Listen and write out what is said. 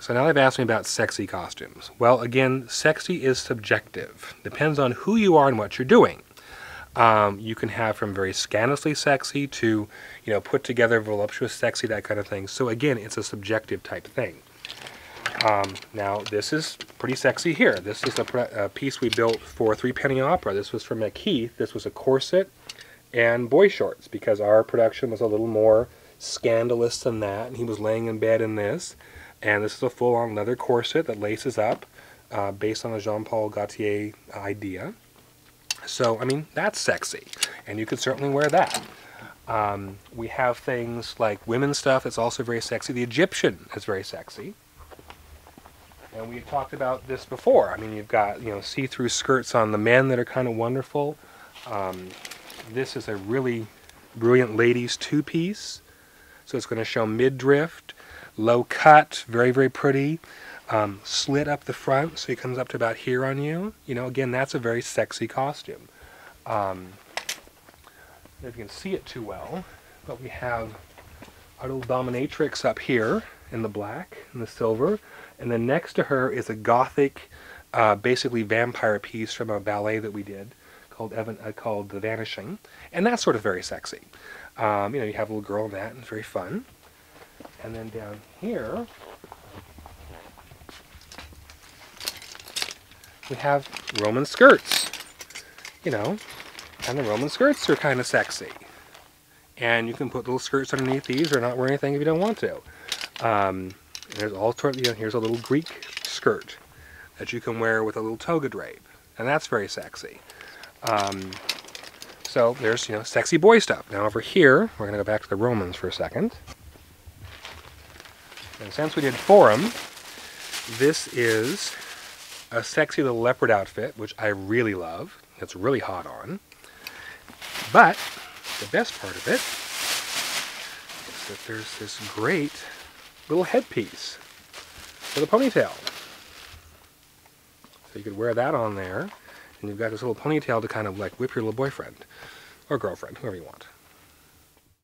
So now they've asked me about sexy costumes. Well, again, sexy is subjective. Depends on who you are and what you're doing. You can have from very scandalously sexy to, you know, put together voluptuous sexy, that kind of thing. So again, it's a subjective type thing. Now, this is pretty sexy here. This is a piece we built for Three Penny Opera. This was from Keith. This was a corset and boy shorts, because our production was a little more scandalous than that, and he was laying in bed in this. And this is a full-on leather corset that laces up, based on a Jean-Paul Gaultier idea. So, I mean, that's sexy, and you could certainly wear that. We have things like women's stuff that's also very sexy. The Egyptian is very sexy. And we talked about this before. I mean, you've got, you know, see-through skirts on the men that are kind of wonderful. This is a really brilliant ladies two-piece. So it's going to show mid-drift, low cut, very, very pretty. Slit up the front, so it comes up to about here on you. You know, again, that's a very sexy costume. If you can see it too well, but we have our little dominatrix up here in the black and the silver. And then next to her is a gothic, basically vampire piece from a ballet that we did called The Vanishing. And that's sort of very sexy. You know, you have a little girl in that, and it's very fun. And then down here, we have Roman skirts. You know, and the Roman skirts are kind of sexy. And you can put little skirts underneath these or not wear anything if you don't want to. There's all sort of, you know, here's a little Greek skirt that you can wear with a little toga drape, and that's very sexy. So there's, you know, sexy boy stuff. Now over here, we're going to go back to the Romans for a second. And since we did Forum, this is a sexy little leopard outfit, which I really love. It's really hot on. But the best part of it is that there's this great little headpiece with a ponytail. So you could wear that on there, and you've got this little ponytail to kind of like whip your little boyfriend or girlfriend, whoever you want.